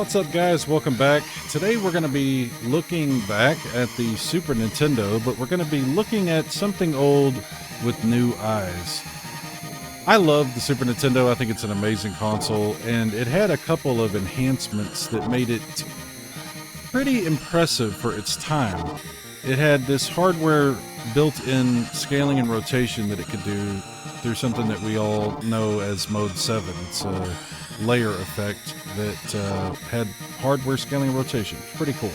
What's up, guys? Welcome back. Today we're going to be looking back at the Super Nintendo, but we're going to be looking at something old with new eyes. I love the Super Nintendo. I think it's an amazing console, and it had a couple of enhancements that made it pretty impressive for its time. It had this hardware built-in scaling and rotation that it could do through something that we all know as Mode 7. It's a layer effect that had hardware scaling and rotation. Pretty cool.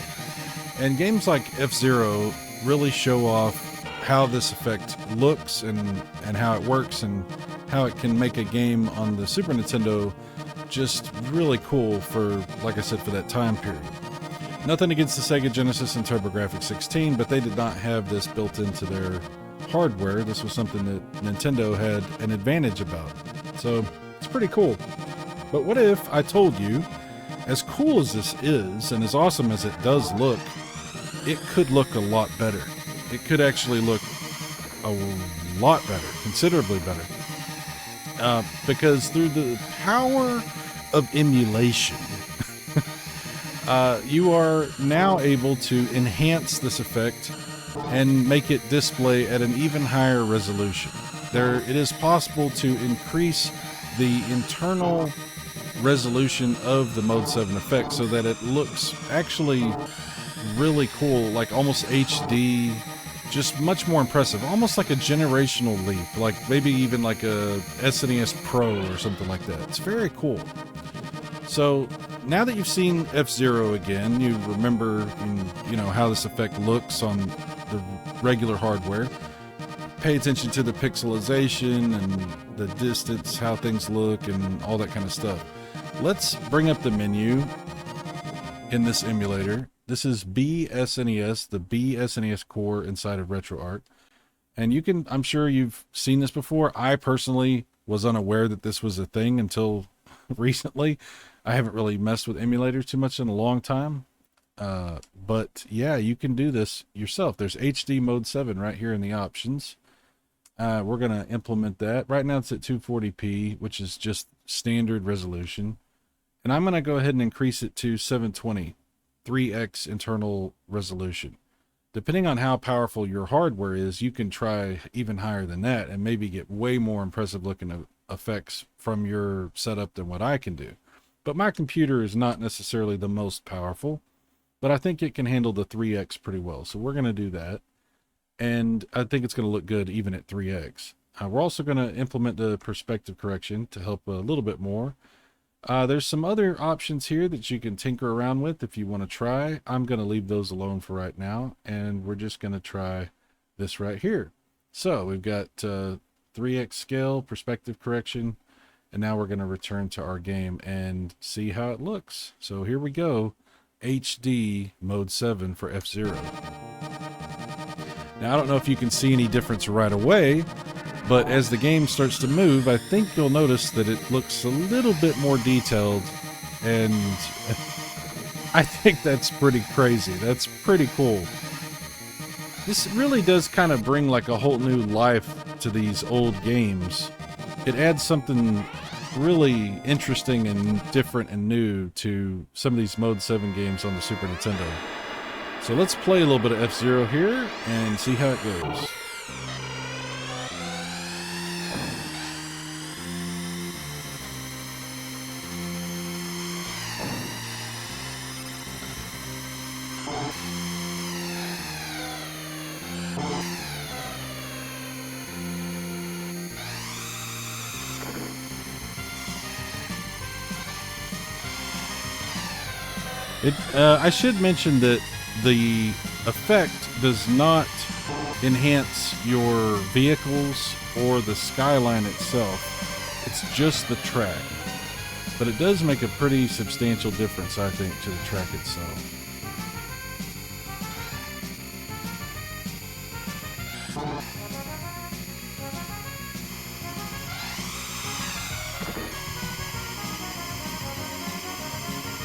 And games like FZero really show off how this effect looks and how it works and how it can make a game on the Super Nintendo just really cool for, like I said, for that time period. Nothing against the Sega Genesis and TurboGrafx 16, but they did not have this built into their hardware. This was something that Nintendo had an advantage about. So it's pretty cool. But what if I told you, as cool as this is, and as awesome as it does look, it could look a lot better. It could actually look a lot better, considerably better. Because through the power of emulation, you are now able to enhance this effect and make it display at an even higher resolution. It is possible to increase the internal resolution of the Mode 7 effect so that it looks actually really cool, like almost HD, just much more impressive, almost like a generational leap, like maybe even like a SNES Pro or something like that. It's very cool. So now that you've seen FZero again, you remember how this effect looks on the regular hardware. Pay attention to the pixelization and the distance, how things look, and all that kind of stuff. Let's bring up the menu in this emulator. This is BSNES, the BSNES core inside of RetroArch. And I'm sure you've seen this before. I personally was unaware that this was a thing until recently. I haven't really messed with emulators too much in a long time. But yeah, you can do this yourself. There's HD Mode 7 right here in the options. We're going to implement that. Right now it's at 240p, which is just standard resolution. And I'm going to go ahead and increase it to 720, 3x internal resolution. Depending on how powerful your hardware is, you can try even higher than that and maybe get way more impressive looking effects from your setup than what I can do. But my computer is not necessarily the most powerful, but I think it can handle the 3x pretty well. So we're going to do that. And I think it's going to look good even at 3x. We're also going to implement the perspective correction to help a little bit more. There's some other options here that you can tinker around with if you want to try. I'm going to leave those alone for right now, and we're just going to try this right here. So we've got 3x scale, perspective correction, and now we're going to return to our game and see how it looks. So here we go, HD Mode 7 for FZero. Now, I don't know if you can see any difference right away, but as the game starts to move, I think you'll notice that it looks a little bit more detailed, and I think that's pretty crazy. That's pretty cool. This really does kind of bring like a whole new life to these old games. It adds something really interesting and different and new to some of these Mode 7 games on the Super Nintendo. So let's play a little bit of FZero here and see how it goes. I should mention that the effect does not enhance your vehicles or the skyline itself. It's just the track. But it does make a pretty substantial difference, I think, to the track itself.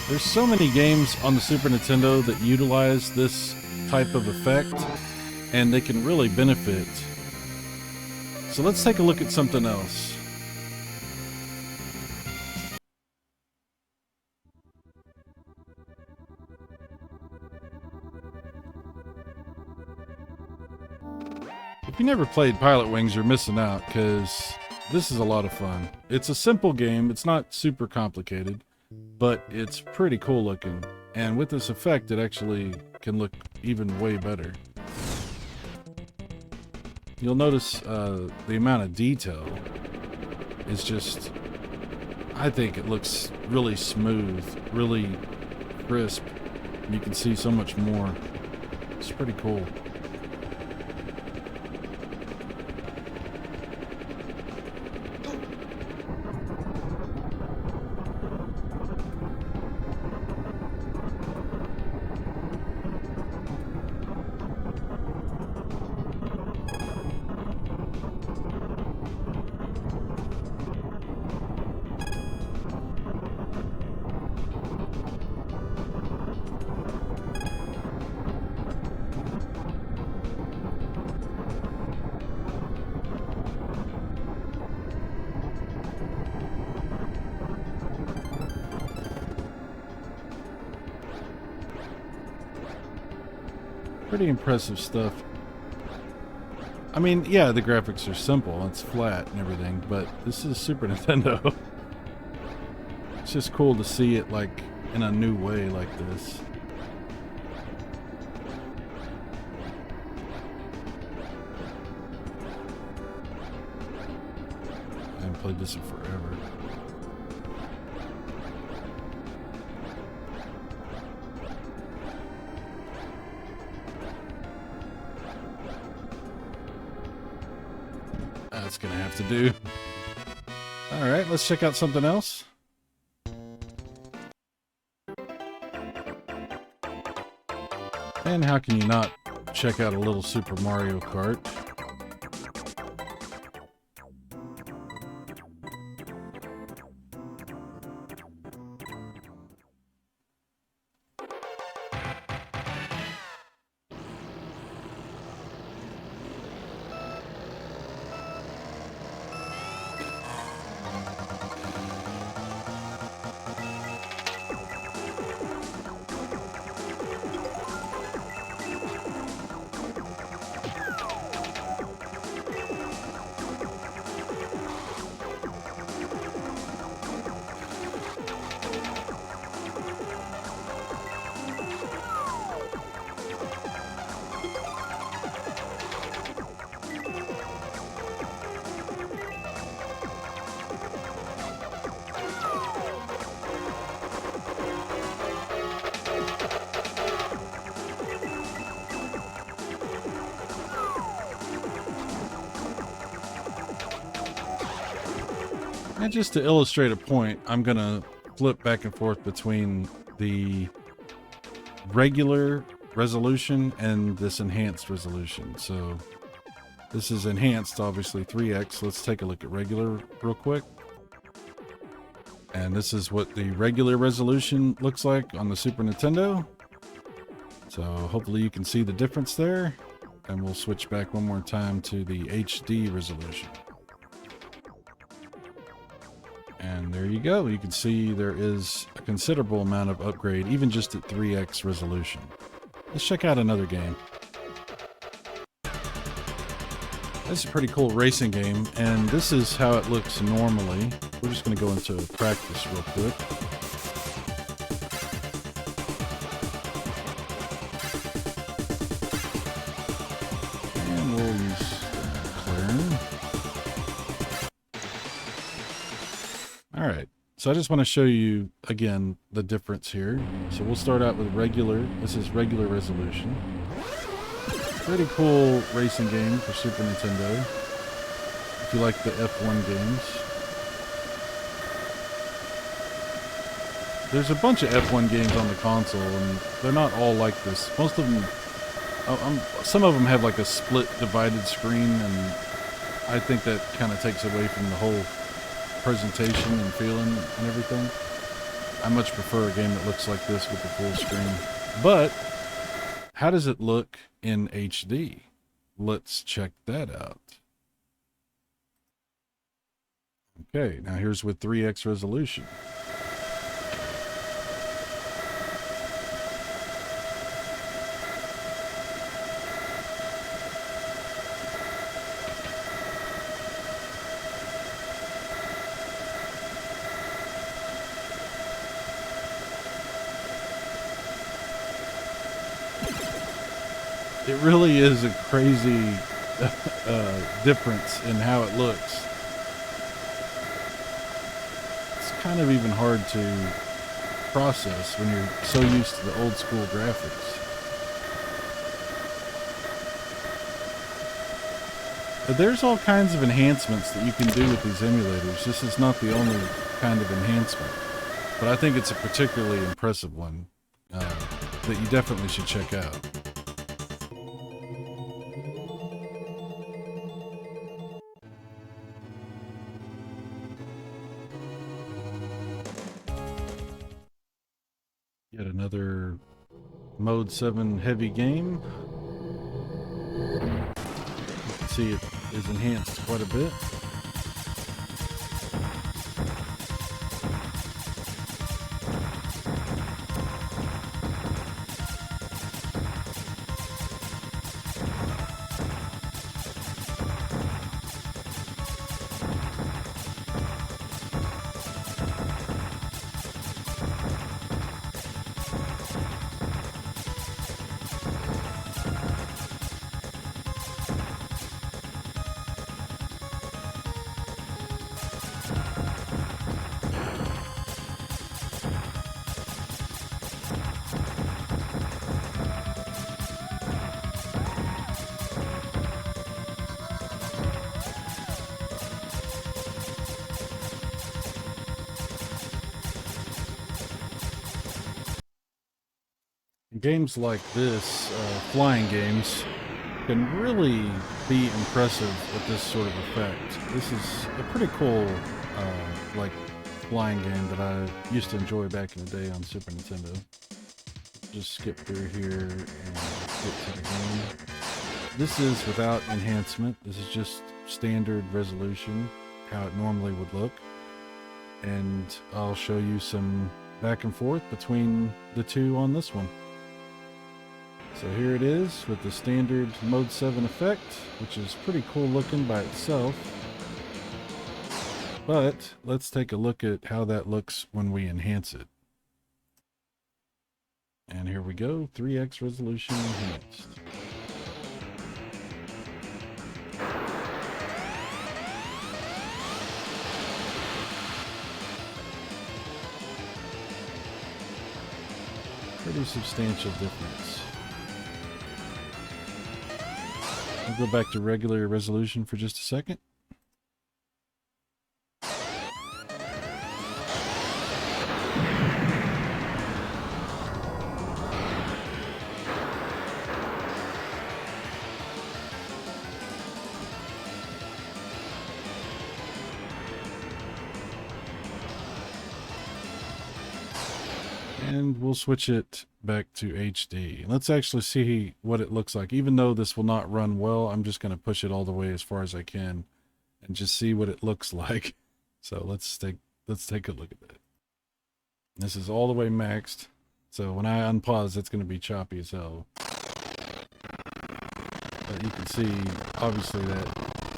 There's so many games on the Super Nintendo that utilize this type of effect, and they can really benefit. So let's take a look at something else. you never played Pilot Wings, you're missing out, because this is a lot of fun. It's a simple game. It's not super complicated, but it's pretty cool looking. And with this effect, it actually can look even way better. You'll notice the amount of detail is just, I think it looks really smooth, really crisp. You can see so much more. It's pretty cool. Pretty impressive stuff. I mean, yeah, the graphics are simple. It's flat and everything, but this is Super Nintendo. It's just cool to see it like in a new way like this. I haven't played this in forever. That's gonna have to do. Alright, let's check out something else. And how can you not check out a little Super Mario Kart? And just to illustrate a point, I'm gonna flip back and forth between the regular resolution and this enhanced resolution. So this is enhanced, obviously 3x. Let's take a look at regular real quick. And this is what the regular resolution looks like on the Super Nintendo. So hopefully you can see the difference there. And we'll switch back one more time to the HD resolution. And there you go. You can see there is a considerable amount of upgrade, even just at 3x resolution. Let's check out another game. This is a pretty cool racing game, and this is how it looks normally. We're just going to go into practice real quick. And we'll use clear. Alright, so I just want to show you, again, the difference here. So we'll start out with regular. This is regular resolution. Pretty cool racing game for Super Nintendo, if you like the F1 games. There's a bunch of F1 games on the console, and they're not all like this. Most of them, some of them have like a split divided screen, and I think that kind of takes away from the whole presentation and feeling and everything. I much prefer a game that looks like this with the full screen. But how does it look in HD? Let's check that out. Okay, now here's with 3x resolution. It really is a crazy difference in how it looks. It's kind of even hard to process when you're so used to the old school graphics. But there's all kinds of enhancements that you can do with these emulators. This is not the only kind of enhancement, but I think it's a particularly impressive one that you definitely should check out. Yet another Mode 7 heavy game. You can see it is enhanced quite a bit. Games like this, flying games, can really be impressive with this sort of effect. This is a pretty cool, like, flying game that I used to enjoy back in the day on Super Nintendo. Just skip through here and get to the game. This is without enhancement. This is just standard resolution, how it normally would look. And I'll show you some back and forth between the two on this one. So here it is with the standard Mode 7 effect, which is pretty cool looking by itself. But let's take a look at how that looks when we enhance it. And here we go, 3x resolution enhanced. Pretty substantial difference. I'll go back to regular resolution for just a second. And we'll switch it back to HD. Let's actually see what it looks like. Even though this will not run well, I'm just going to push it all the way as far as I can and just see what it looks like. So let's take a look at that. This is all the way maxed. So when I unpause, it's going to be choppy as hell. But you can see, obviously, that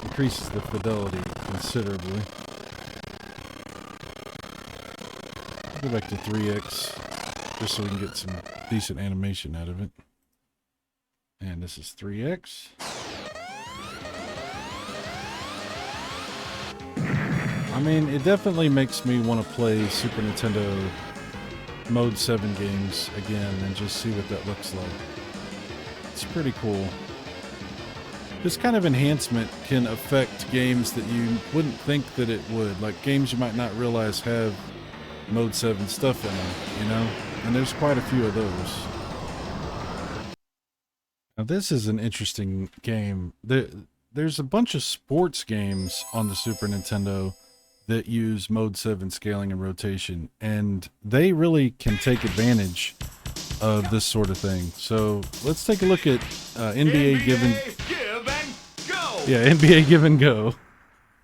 increases the fidelity considerably. Go back to 3x. Just so we can get some decent animation out of it. And this is 3x. I mean, it definitely makes me want to play Super Nintendo Mode 7 games again and just see what that looks like. It's pretty cool. This kind of enhancement can affect games that you wouldn't think that it would. Like games you might not realize have Mode 7 stuff in them, you know? And there's quite a few of those. Now this is an interesting game. There's a bunch of sports games on the Super Nintendo that use Mode 7 scaling and rotation, and they really can take advantage of this sort of thing. So let's take a look at NBA Give and Go. Yeah, NBA Give and Go.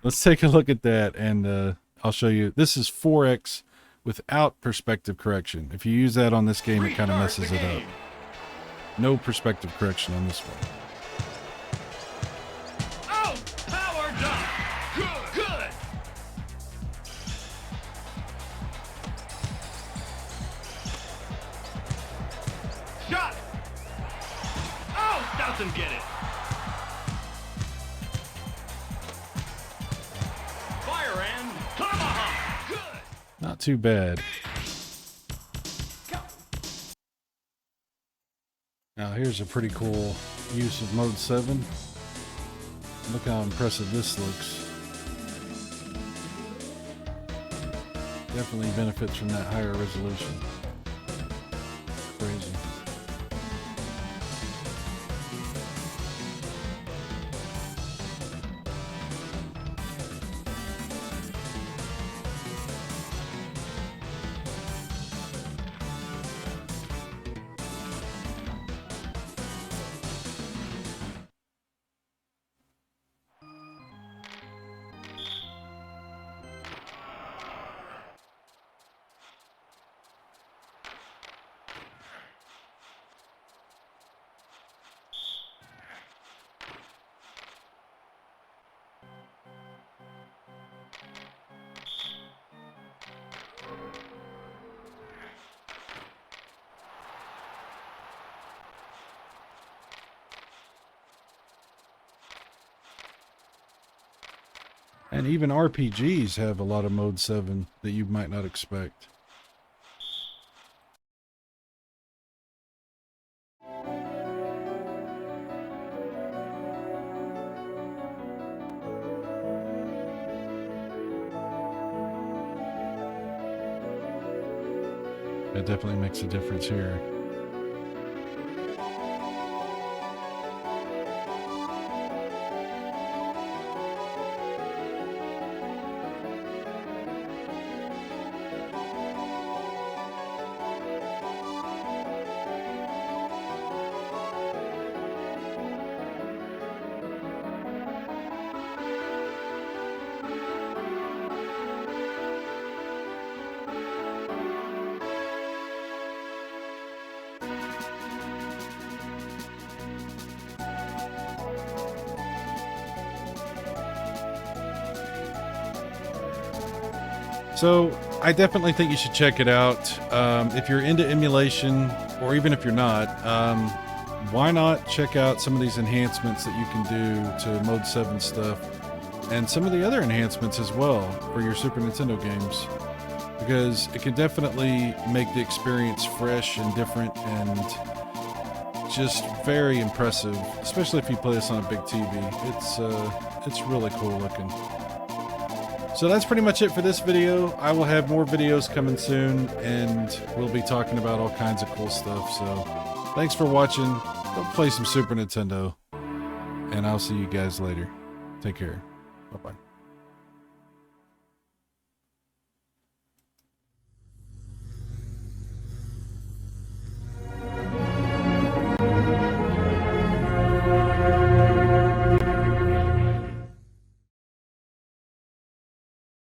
Let's take a look at that, and I'll show you. This is 4x without perspective correction. If you use that on this game, it kind of messes it up. No perspective correction on this one. Oh, power dunk. Good. Shot. Oh, that's Lets him get it. Fire and tomahawk. Good. Not too bad. Now here's a pretty cool use of Mode 7. Look how impressive this looks. Definitely benefits from that higher resolution. Crazy. And even RPGs have a lot of Mode 7 that you might not expect. That definitely makes a difference here. So I definitely think you should check it out. If you're into emulation, or even if you're not, why not check out some of these enhancements that you can do to Mode 7 stuff, and some of the other enhancements as well for your Super Nintendo games, because it can definitely make the experience fresh and different and just very impressive, especially if you play this on a big TV. It's really cool looking. So that's pretty much it for this video. I will have more videos coming soon, and we'll be talking about all kinds of cool stuff. So thanks for watching. Go play some Super Nintendo, and I'll see you guys later. Take care. Bye-bye.